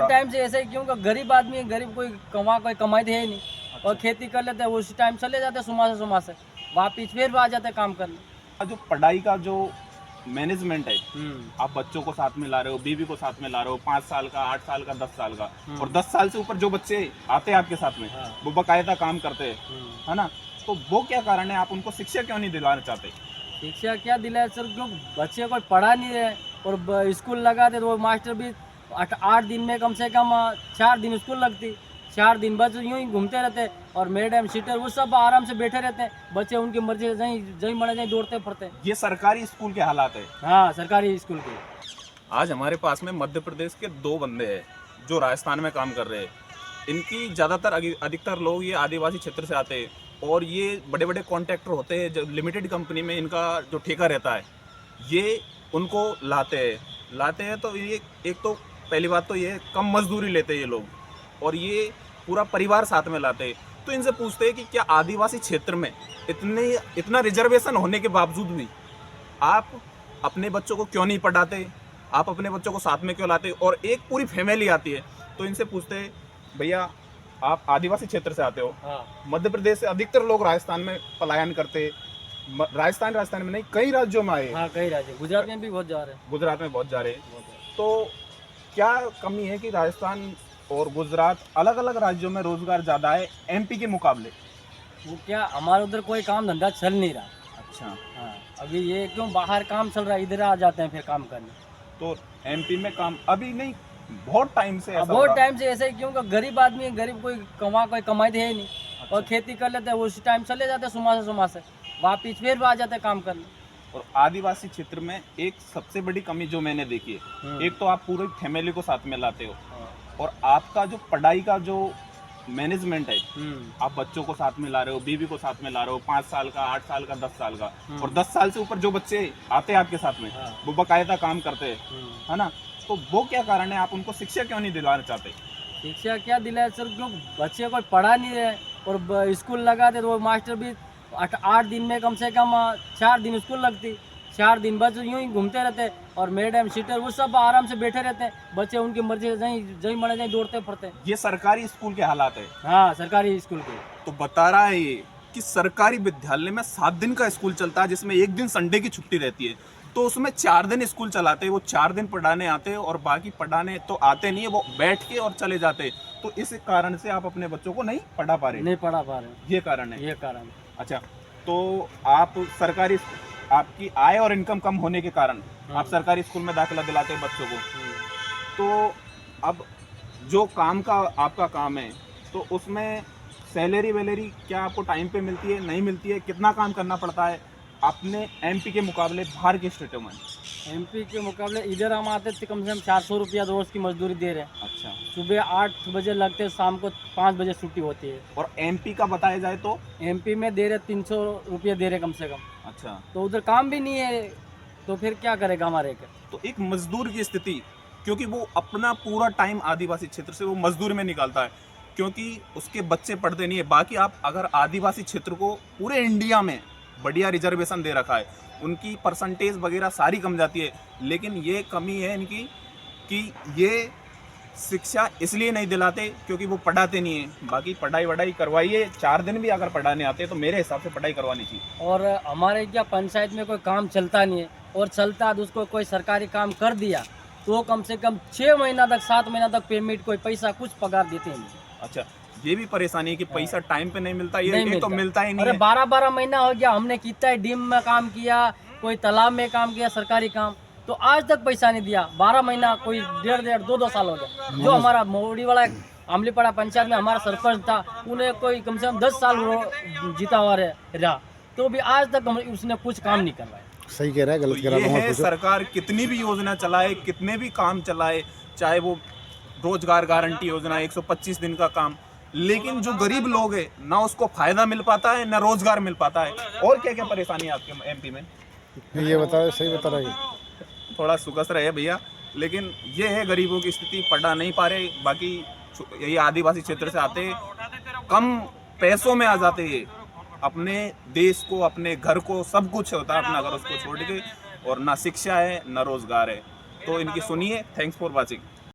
Time से ऐसे ही, क्योंकि गरीब आदमी है, गरीब कोई कमाई तो है ही नहीं। और खेती कर लेते हैं, उसी टाइम चले जाते हैं सुबह से वापिस फिर आ जाते हैं काम करने। जो पढ़ाई का जो मैनेजमेंट है, आप बच्चों को साथ में ला रहे हो, बीवी को साथ में ला रहे हो, 5 साल का, 8 साल का, 10 साल का, और 10 साल से ऊपर जो बच्चे आते हैं आपके साथ में, वो बाकायदा काम करते हैं, है ना? तो वो क्या कारण है, आप उनको शिक्षा क्यों नहीं दिलाना चाहते? शिक्षा क्या दिलाए सर, क्यों बच्चे कोई पढ़ा नहीं रहे। और स्कूल लगाते तो वो मास्टर भी 8 दिन में कम से कम 4 दिन स्कूल लगती, 4 दिन बच्चे यूं ही घूमते रहते। और मैडम शीटर वो सब आराम से बैठे रहते हैं, बच्चे उनकी मर्जी से जहीं मरे जहीं दौड़ते फिरते। ये सरकारी स्कूल के हालात है। हाँ, सरकारी स्कूल के। आज हमारे पास में मध्य प्रदेश के 2 बंदे हैं जो राजस्थान में काम कर रहे हैं। इनकी ज़्यादातर अधिकतर लोग ये आदिवासी क्षेत्र से आते हैं, और ये बड़े बड़े कॉन्ट्रैक्टर होते हैं, जो लिमिटेड कंपनी में इनका जो ठेका रहता है, ये उनको लाते हैं। तो ये एक तो पहली बात तो ये कम मजदूरी लेते हैं ये लोग, और ये पूरा परिवार साथ में लाते हैं। तो इनसे पूछते हैं कि क्या आदिवासी क्षेत्र में इतना रिजर्वेशन होने के बावजूद भी आप अपने बच्चों को क्यों नहीं पढ़ाते, आप अपने बच्चों को साथ में क्यों लाते? और एक पूरी फैमिली आती है, तो इनसे पूछते हैं, भैया आप आदिवासी क्षेत्र से आते हो, मध्य प्रदेश से अधिकतर लोग राजस्थान में पलायन करते, राजस्थान में नहीं, कई राज्यों में आए। हाँ, कई राज्य, गुजरात में भी बहुत जा रहे हैं। गुजरात में बहुत जा रहे हैं। तो क्या कमी है कि राजस्थान और गुजरात अलग अलग राज्यों में रोजगार ज़्यादा है एमपी के मुकाबले? वो क्या, हमारे उधर कोई काम धंधा चल नहीं रहा। अच्छा। हाँ, अभी ये क्यों बाहर काम चल रहा है, इधर आ जाते हैं फिर काम करने। तो एमपी में काम अभी नहीं, बहुत टाइम से ऐसा हो बहुत रहा। टाइम से ऐसे ही, क्योंकि गरीब आदमी है, गरीब कोई कमाई तो है ही नहीं। और खेती कर लेते हैं, उसी टाइम चले जाते हैं सुबह से वापिस फिर आ जाते हैं काम करने। और आदिवासी क्षेत्र में एक सबसे बड़ी कमी जो मैंने देखी है, एक तो आप पूरी फैमिली को साथ में लाते हो, और आपका जो पढ़ाई का जो मैनेजमेंट है, आप बच्चों को साथ में ला रहे हो, बीवी को साथ में ला रहे हो, 5 साल का, 8 साल का, 10 साल का, और 10 साल से ऊपर जो बच्चे आते हैं आपके साथ में, वो बाकायदा काम करते हैं, है ना? तो वो क्या कारण है, आप उनको शिक्षा क्यों नहीं दिलाना चाहते? शिक्षा क्या दिलाए सर, क्यों बच्चे कोई पढ़ा नहीं रहे। और स्कूल लगाते तो वो मास्टर भी 8 दिन में कम से कम 4 दिन स्कूल लगती, 4 दिन बच्चे यूं ही घूमते रहते। और मैडम शीटर वो सब आराम से बैठे रहते हैं, बच्चे उनकी मर्जी से जहीं मरे जहीं दौड़ते फिरते। ये सरकारी स्कूल के हालात है। हाँ, सरकारी स्कूल के। तो बता रहा है ये कि सरकारी विद्यालय में 7 दिन का स्कूल चलता है, जिसमें 1 दिन संडे की छुट्टी रहती है। तो उसमें 4 दिन स्कूल चलाते हैं, वो 4 दिन पढ़ाने आते हैं, और बाकी पढ़ाने तो आते नहीं है, वो बैठ के और चले जाते हैं। तो इस कारण से आप अपने बच्चों को नहीं पढ़ा पा रहे? नहीं पढ़ा पा रहे, ये कारण है। ये कारण। अच्छा, तो आप सरकारी, आपकी आय और इनकम कम होने के कारण आप सरकारी स्कूल में दाखिला दिलाते हैं बच्चों को। तो अब जो काम का आपका काम है, तो उसमें सैलरी वैलरी क्या आपको टाइम पे मिलती है, नहीं मिलती है? कितना काम करना पड़ता है अपने एमपी के मुकाबले बाहर के स्टेटों में? एमपी के मुकाबले इधर हम आते थे, कम से कम 400 रुपया रोज की मजदूरी दे रहे हैं। अच्छा। सुबह 8 बजे लगते, शाम को 5 बजे छुट्टी होती है। और एमपी का बताया जाए तो एमपी में दे रहे 300 रुपये दे रहे कम से कम। अच्छा। तो उधर काम भी नहीं है, तो फिर क्या करेगा हमारे का? तो एक मजदूर की स्थिति, क्योंकि वो अपना पूरा टाइम आदिवासी क्षेत्र से वो मजदूरी में निकालता है, क्योंकि उसके बच्चे पढ़ते नहीं है। बाकी आप अगर आदिवासी क्षेत्र को पूरे इंडिया में बढ़िया रिजर्वेशन दे रखा है, उनकी परसेंटेज वगैरह सारी कम जाती है, लेकिन ये कमी है इनकी कि ये शिक्षा इसलिए नहीं दिलाते क्योंकि वो पढ़ाते नहीं है। बाकी पढ़ाई वढ़ाई करवाइए, 4 दिन भी अगर पढ़ाने आते हैं तो मेरे हिसाब से पढ़ाई करवानी चाहिए। और हमारे क्या पंचायत में कोई काम चलता नहीं है, और चलता तो उसको कोई सरकारी काम कर दिया तो कम से कम 6 महीना तक, 7 महीना तक पेमेंट, कोई पैसा कुछ पगार देते हैं। अच्छा, ये भी परेशानी है कि पैसा टाइम पे नहीं मिलता, ये नहीं तो मिलता ही नहीं अरे है। 12-12 महीना हो गया, हमने कितना डीम में काम किया, कोई तालाब में काम किया सरकारी काम, तो आज तक पैसा नहीं दिया। 12 महीना, कोई 1.5 2 साल हो गया। जो हमारा मोड़ी वाला आमलीपाड़ा पंचायत में हमारा सरपंच था, उन्हें कोई कम से कम 10 साल जीता हुआ रहा, तो भी आज तक उसने कुछ काम नहीं करवाया। सही कह रहा है, गलत तो कह रहा ये है, सरकार कितनी भी योजना चलाए, कितने भी काम चलाए, चाहे वो रोजगार गारंटी योजना, 125 दिन का काम, लेकिन जो गरीब लोग है ना उसको फायदा मिल पाता है, ना रोजगार मिल पाता है। और क्या क्या परेशानी है आपके एमपी में? ये बता, सही बता रहा है। थोड़ा सुकस रहे भैया, लेकिन ये है गरीबों की स्थिति, पढ़ा नहीं पा रहे। बाकी ये आदिवासी क्षेत्र से आते, कम पैसों में आ जाते हैं, अपने देश को, अपने घर को, सब कुछ होता है अपना घर उसको छोड़ के, और ना शिक्षा है ना रोजगार है। तो इनकी सुनिए। Thanks for watching.